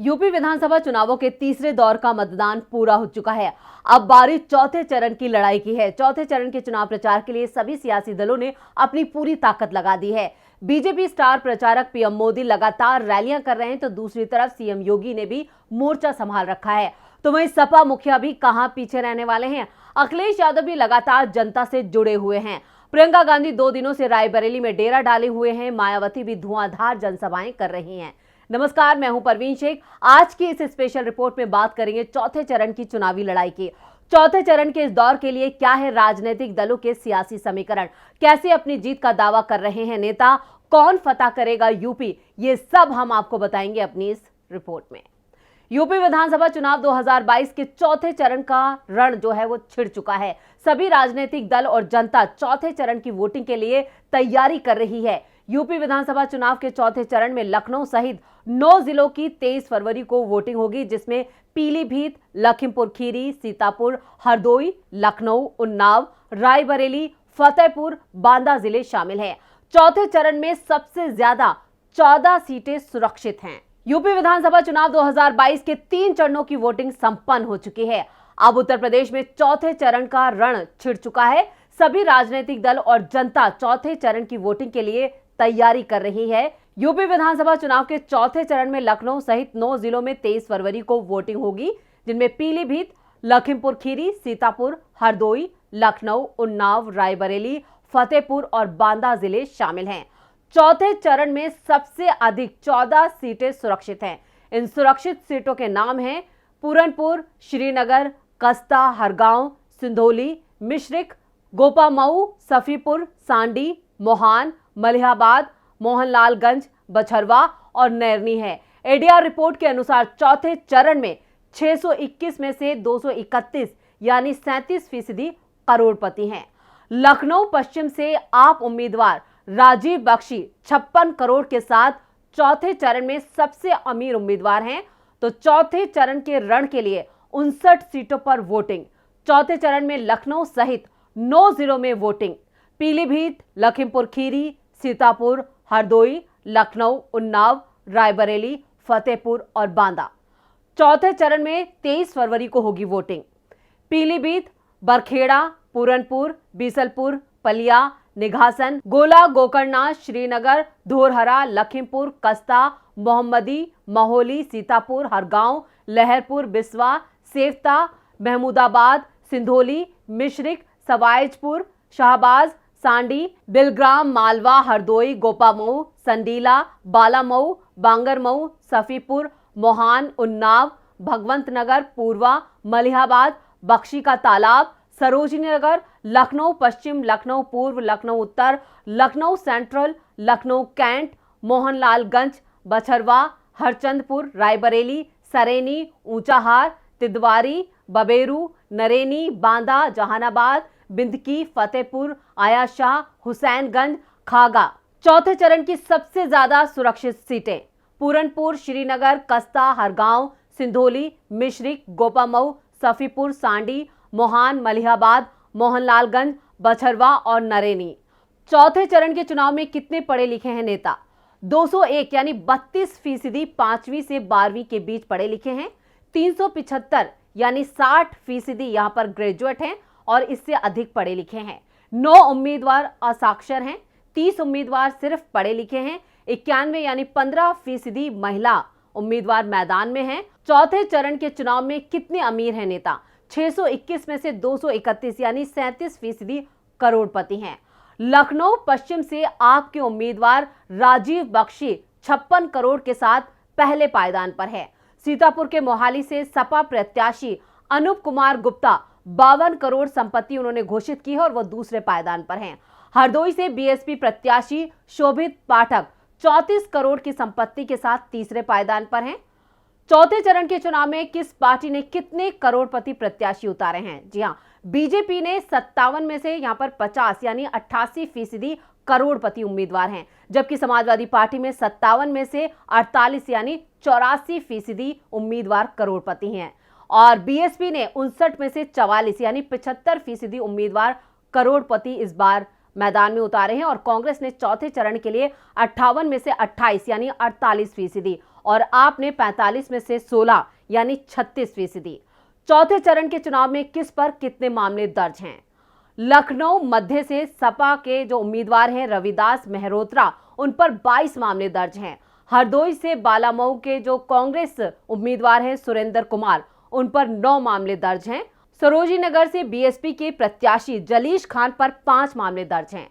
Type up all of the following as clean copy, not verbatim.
UP विधानसभा चुनावों के तीसरे दौर का मतदान पूरा हो चुका है। अब बारी चौथे चरण की लड़ाई की है। चौथे चरण के चुनाव प्रचार के लिए सभी सियासी दलों ने अपनी पूरी ताकत लगा दी है। बीजेपी स्टार प्रचारक पीएम मोदी लगातार रैलियां कर रहे हैं, तो दूसरी तरफ सीएम योगी ने भी मोर्चा संभाल रखा है। तो वहीं सपा मुखिया भी कहां पीछे रहने वाले हैं। अखिलेश यादव भी लगातार जनता से जुड़े हुए हैं। प्रियंका गांधी 2 दिनों से रायबरेली में डेरा डाले हुए हैं। मायावती भी धुआंधार जनसभाएं कर रही हैं। नमस्कार, मैं हूं परवीन शेख। आज की इस स्पेशल रिपोर्ट में बात करेंगे चौथे चरण की चुनावी लड़ाई की। चौथे चरण के इस दौर के लिए क्या है राजनीतिक दलों के सियासी समीकरण, कैसे अपनी जीत का दावा कर रहे हैं नेता, कौन फतह करेगा यूपी, ये सब हम आपको बताएंगे अपनी इस रिपोर्ट में। यूपी विधानसभा चुनाव 2022 के चौथे चरण का रण जो है वो छिड़ चुका है। सभी राजनीतिक दल और जनता चौथे चरण की वोटिंग के लिए तैयारी कर रही है। यूपी विधानसभा चुनाव के चौथे चरण में लखनऊ सहित 9 जिलों की 23 फरवरी को वोटिंग होगी, जिसमें पीलीभीत, लखीमपुर खीरी, सीतापुर, हरदोई, लखनऊ, उन्नाव, रायबरेली, फतेहपुर, बांदा जिले शामिल हैं। चौथे चरण में सबसे ज्यादा 14 सीटें सुरक्षित हैं। यूपी विधानसभा चुनाव 2022 के 3 चरणों की वोटिंग संपन्न हो चुकी है। अब उत्तर प्रदेश में चौथे चरण का रण छिड़ चुका है। सभी राजनीतिक दल और जनता चौथे चरण की वोटिंग के लिए तैयारी कर रही है। यूपी विधानसभा चुनाव के चौथे चरण में लखनऊ सहित 9 जिलों में 23 फरवरी को वोटिंग होगी, जिनमें पीलीभीत, लखीमपुर खीरी, सीतापुर, हरदोई, लखनऊ, उन्नाव, रायबरेली, फतेहपुर और बांदा जिले शामिल हैं। चौथे चरण में सबसे अधिक 14 सीटें सुरक्षित हैं। इन सुरक्षित सीटों के नाम हैं पूरनपुर, श्रीनगर, कस्ता, हरगांव, सिंधौली, मिश्रिख, गोपामऊ, सफीपुर, सांडी, मोहान, मलिहाबाद, मोहनलालगंज, बछरवा और नैरनी है। एडीआर रिपोर्ट के अनुसार चौथे चरण में 621 में से 231 यानी 37% करोड़पति हैं। लखनऊ पश्चिम से आप उम्मीदवार राजीव बख्शी 56 करोड़ के साथ चौथे चरण में सबसे अमीर उम्मीदवार हैं। तो चौथे चरण के रण के लिए 59 सीटों पर वोटिंग। चौथे चरण में लखनऊ सहित 9 जिलों में वोटिंग। पीलीभीत, लखीमपुर खीरी, सीतापुर, हरदोई, लखनऊ, उन्नाव, रायबरेली, फतेहपुर और बांदा। चौथे चरण में 23 फरवरी को होगी वोटिंग। पीलीभीत, बरखेड़ा, पूरनपुर, बीसलपुर, पलिया, निघासन, गोला, गोकर्ण, श्रीनगर, धोरहरा, लखीमपुर, कस्ता, मोहम्मदी, महोली, सीतापुर, हरगांव, लहरपुर, बिस्वा, सेवता, महमूदाबाद, सिंधौली, मिश्रिख, सवाईजपुर, शाहबाज, सांडी, बिलग्राम, मालवा, हरदोई, गोपामऊ, संडीला, बालामऊ, बांगरमऊ, सफीपुर, मोहान, उन्नाव, भगवंतनगर, पूर्वा, मलिहाबाद, बख्शी का तालाब, सरोजनी नगर, लखनऊ पश्चिम, लखनऊ पूर्व, लखनऊ उत्तर, लखनऊ सेंट्रल, लखनऊ कैंट, मोहनलालगंज, बछरवा, हरचंदपुर, रायबरेली, सरेनी, ऊंचाहार, तिदवारी, बबेरू, नरेनी, बांदा, जहानाबाद, बिंदकी, फतेहपुर, आयाशाह, हुसैनगंज, खागा। चौथे चरण की सबसे ज्यादा सुरक्षित सीटें पूरनपुर, श्रीनगर, कस्ता, हरगांव, सिंधौली, मिश्रिख, गोपामऊ, सफीपुर, सांडी, मोहान, मलिहाबाद, मोहनलालगंज, बछरवा और नरेनी। चौथे चरण के चुनाव में कितने पढ़े लिखे हैं नेता? 201 यानी 32% 5वीं से 12वीं के बीच पढ़े लिखे हैं। 375 यानी 60% यहां पर ग्रेजुएट हैं और इससे अधिक पढ़े लिखे हैं। 9 उम्मीदवार असाक्षर हैं। 30 उम्मीदवार सिर्फ पढ़े लिखे हैं। 91 यानी 15% महिला उम्मीदवार मैदान में हैं। चौथे चरण के चुनाव में कितने अमीर हैं नेता? 621 में से 231 यानी 37% करोड़पति हैं। लखनऊ पश्चिम से आपके उम्मीदवार राजीव बख्शी 56 करोड़ के साथ पहले पायदान पर है। सीतापुर के मोहाली से सपा प्रत्याशी अनूप कुमार गुप्ता 52 करोड़ संपत्ति उन्होंने घोषित की है और वो दूसरे पायदान पर हैं। हरदोई से बीएसपी प्रत्याशी शोभित पाठक 34 करोड़ की संपत्ति के साथ तीसरे पायदान पर हैं। चौथे चरण के चुनाव में किस पार्टी ने कितने करोड़पति प्रत्याशी उतारे हैं? जी हां, बीजेपी ने 57 में से यहां पर 50 यानी 88% करोड़पति उम्मीदवार हैं, जबकि समाजवादी पार्टी में 57 में से 48 यानी 84% उम्मीदवार करोड़पति हैं और बीएसपी ने 59 में से 44 यानी 75% उम्मीदवार करोड़पति इस बार मैदान में उतारे हैं और कांग्रेस ने चौथे चरण के लिए 58 में से 28 यानी 48% और आप ने 45 में से 16 यानी 36%। चौथे चरण के चुनाव में किस पर कितने मामले दर्ज हैं? लखनऊ मध्य से सपा के जो उम्मीदवार हैं रविदास मेहरोत्रा, उन पर 22 मामले दर्ज हैं। हरदोई से बालामऊ के जो कांग्रेस उम्मीदवार हैं सुरेंद्र कुमार, उन पर 9 मामले दर्ज हैं। सरोजी नगर से बीएसपी के प्रत्याशी जलीश खान पर 5 मामले दर्ज हैं।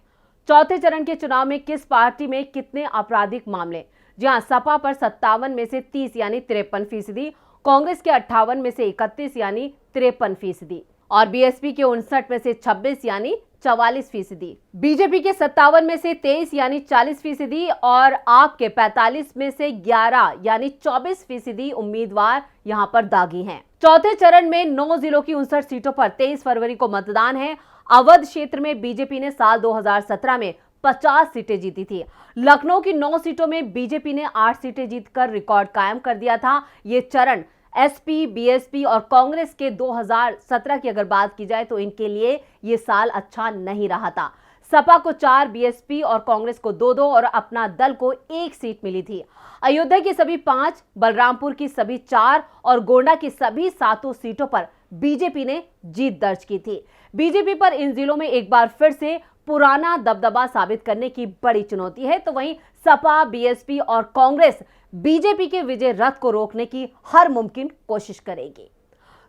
चौथे चरण के चुनाव में किस पार्टी में कितने आपराधिक मामले? जहां सपा पर 57 में से 30 यानी 53%, कांग्रेस के 58 में से 31 यानी 53% और बीएसपी के 59 में से 26 यानी 44%, बीजेपी के 57 में से 23 यानी 40% और आप के 45 में से 11 यानी 24% उम्मीदवार यहां पर दागी हैं। चौथे चरण में 9 जिलों की 59 सीटों पर 23 फरवरी को मतदान है। अवध क्षेत्र में बीजेपी ने साल 2017 में 50 सीटें जीती थी। लखनऊ की 9 सीटों में बीजेपी ने 8 सीटें जीतकर रिकॉर्ड कायम कर दिया था। ये चरण एसपी, बीएसपी और कांग्रेस के 2017 की अगर बात की जाए तो इनके लिए ये साल अच्छा नहीं रहा था। सपा को 4, बीएसपी और कांग्रेस को 2-2 और अपना दल को 1 सीट मिली थी। अयोध्या की सभी 5, बलरामपुर की सभी 4 और गोंडा की सभी 7 सीटों पर बीजेपी ने जीत दर्ज की थी। बीजेपी पर इन जिलों में एक बार फिर से पुराना दबदबा साबित करने की बड़ी चुनौती है। तो वहीं सपा, बीएसपी और कांग्रेस बीजेपी के विजय रथ को रोकने की हर मुमकिन कोशिश करेगी।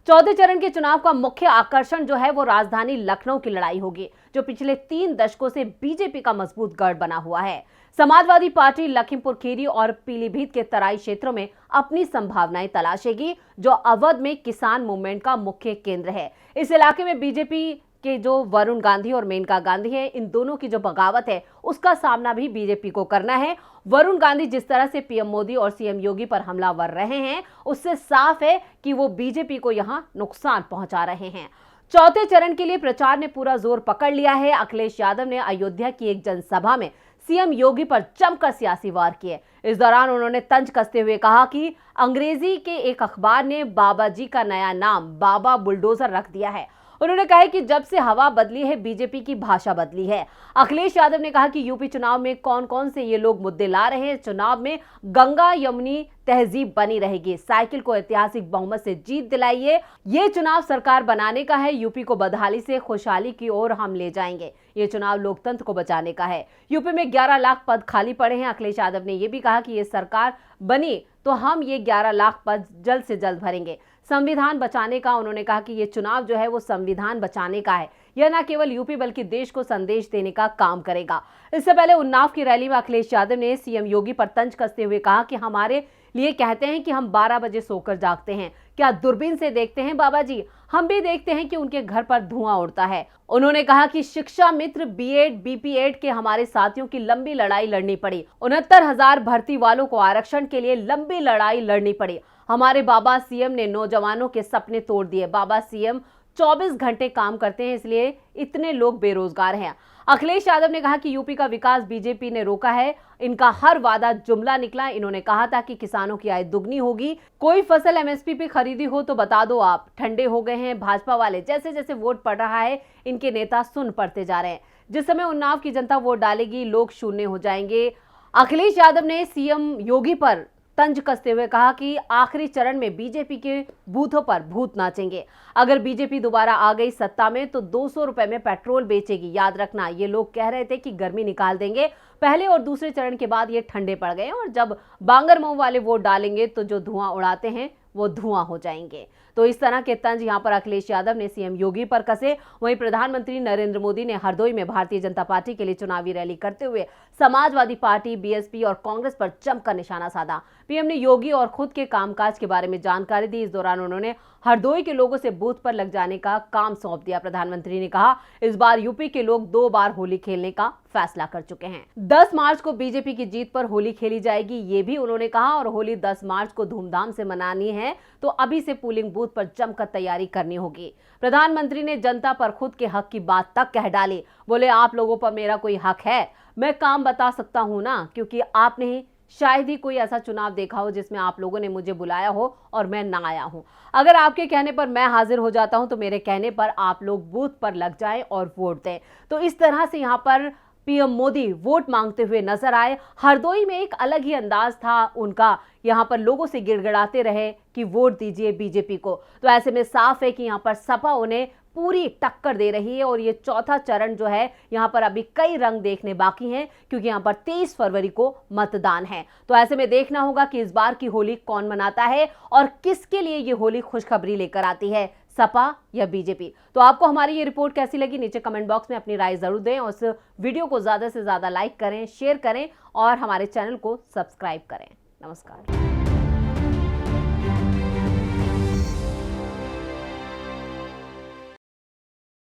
चौथे चरण के चुनाव का मुख्य आकर्षण जो है वो राजधानी लखनऊ की लड़ाई होगी, जो पिछले 3 दशकों से बीजेपी का मजबूत गढ़ बना हुआ है। समाजवादी पार्टी लखीमपुर खीरी और पीलीभीत के तराई क्षेत्रों में अपनी संभावनाएं तलाशेगी, जो अवध में किसान मूवमेंट का मुख्य केंद्र है। इस इलाके में बीजेपी के जो वरुण गांधी और मेनका गांधी है, इन दोनों की जो बगावत है उसका सामना भी बीजेपी को करना है। वरुण गांधी जिस तरह से पीएम मोदी और सीएम योगी पर हमलावर रहे हैं, उससे साफ है कि वो बीजेपी को यहां नुकसान पहुंचा रहे हैं। चौथे चरण के लिए प्रचार ने पूरा जोर पकड़ लिया है। अखिलेश यादव ने अयोध्या की एक जनसभा में सीएम योगी पर जमकर सियासी वार किए। इस दौरान उन्होंने तंज कसते हुए कहा कि अंग्रेजी के एक अखबार ने बाबा जी का नया नाम बाबा बुलडोजर रख दिया है। उन्होंने कहा कि जब से हवा बदली है, बीजेपी की भाषा बदली है। अखिलेश यादव ने कहा कि यूपी चुनाव में कौन कौन से ये लोग मुद्दे ला रहे हैं। चुनाव में गंगा यमुनी तहजीब बनी रहेगी। साइकिल को ऐतिहासिक बहुमत से जीत दिलाइए। ये चुनाव सरकार बनाने का है। यूपी को बदहाली से खुशहाली की ओर हम ले जाएंगे। ये चुनाव लोकतंत्र को बचाने का है। यूपी में 11 लाख पद खाली पड़े हैं। अखिलेश यादव ने यह भी कहा कि ये सरकार बनी तो हम ये 11 लाख पद जल्द से जल्द भरेंगे। संविधान बचाने का उन्होंने कहा कि ये चुनाव जो है वो संविधान बचाने का है। यह न केवल यूपी बल्कि देश को संदेश देने का काम करेगा। इससे पहले उन्नाव की रैली में अखिलेश यादव ने सीएम योगी पर तंज कसते हुए कहा कि हमारे लिए कहते हैं कि हम 12 बजे सोकर जागते हैं, क्या दूरबीन से देखते हैं बाबा जी? हम भी देखते हैं कि उनके घर पर धुआं उड़ता है। उन्होंने कहा कि शिक्षा मित्र, बीएड, बीपीएड के हमारे साथियों की लंबी लड़ाई लड़नी पड़ी। 69,000 भर्ती वालों को आरक्षण के लिए लंबी लड़ाई लड़नी पड़ी। हमारे बाबा सीएम ने नौजवानों के सपने तोड़ दिए। बाबा सीएम 24 घंटे काम करते हैं, इसलिए इतने लोग बेरोजगार हैं। अखिलेश यादव ने कहा कि यूपी का विकास बीजेपी ने रोका है। इनका हर वादा जुमला निकला। इन्होंने कहा था कि किसानों की आय दुगनी होगी। कोई फसल एमएसपी पे खरीदी हो तो बता दो आप। ठंडे हो गए हैं भाजपा वाले। जैसे जैसे वोट पड़ रहा है, इनके नेता सुन पड़ते जा रहे हैं। जिस समय उन्नाव की जनता वोट डालेगी, लोग शून्य हो जाएंगे। अखिलेश यादव ने सीएम योगी पर तंज कसते हुए कहा कि आखिरी चरण में बीजेपी के बूथों पर भूत नाचेंगे। अगर बीजेपी दोबारा आ गई सत्ता में तो 200 रुपए में पेट्रोल बेचेगी। याद रखना, ये लोग कह रहे थे कि गर्मी निकाल देंगे। पहले और दूसरे चरण के बाद ये ठंडे पड़ गए और जब बांगरमऊ वाले वोट डालेंगे तो जो धुआं उड़ाते हैं वो धुआं हो जाएंगे। तो इस तरह के तंज यहां पर अखिलेश यादव ने सीएम योगी पर कसे। वहीं प्रधानमंत्री नरेंद्र मोदी ने हरदोई में भारतीय जनता पार्टी के लिए चुनावी रैली करते हुए समाजवादी पार्टी, बीएसपी और कांग्रेस पर जमकर निशाना साधा। पीएम ने योगी और खुद के कामकाज के बारे में जानकारी दी। इस दौरान उन्होंने हरदोई के लोगों से बूथ पर लग जाने का काम सौंप दिया। प्रधानमंत्री ने कहा, इस बार यूपी के लोग 2 बार होली खेलने का फैसला कर चुके हैं। 10 मार्च को बीजेपी की जीत पर होली खेली जाएगी, ये भी उन्होंने कहा। और होली 10 मार्च को धूमधाम से मनानी है तो अभी से पोलिंग बूथ पर जमकर तैयारी करनी होगी। प्रधानमंत्री ने जनता पर खुद के हक की बात तक कह डाली। बोले, आप लोगों पर मेरा कोई हक है? मैं काम बता सकता हूं ना, क्योंकि आपने शायद ही कोई ऐसा चुनाव देखा हो जिसमें आप लोगों ने मुझे बुलाया हो और मैं ना आया हूं। अगर आपके कहने पर मैं हाजिर हो जाता हूं तो मेरे कहने पर आप लोग बूथ पर लग जाएं और वोट दें। तो इस तरह से यहां पर पीएम मोदी वोट मांगते हुए नजर आए। हरदोई में एक अलग ही अंदाज था उनका, यहां पर लोगों से गिड़गिड़ाते रहे कि वोट दीजिए बीजेपी को। तो ऐसे में साफ है कि यहां पर सपा उन्हें पूरी टक्कर दे रही है और ये चौथा चरण जो है यहां पर अभी कई रंग देखने बाकी हैं, क्योंकि यहां पर 23 फरवरी को मतदान है। तो ऐसे में देखना होगा कि इस बार की होली कौन मनाता है और किसके लिए ये होली खुशखबरी लेकर आती है, सपा या बीजेपी। तो आपको हमारी ये रिपोर्ट कैसी लगी, नीचे कमेंट बॉक्स में अपनी राय जरूर दें और इस वीडियो को ज्यादा से ज्यादा लाइक करें, शेयर करें और हमारे चैनल को सब्सक्राइब करें। नमस्कार।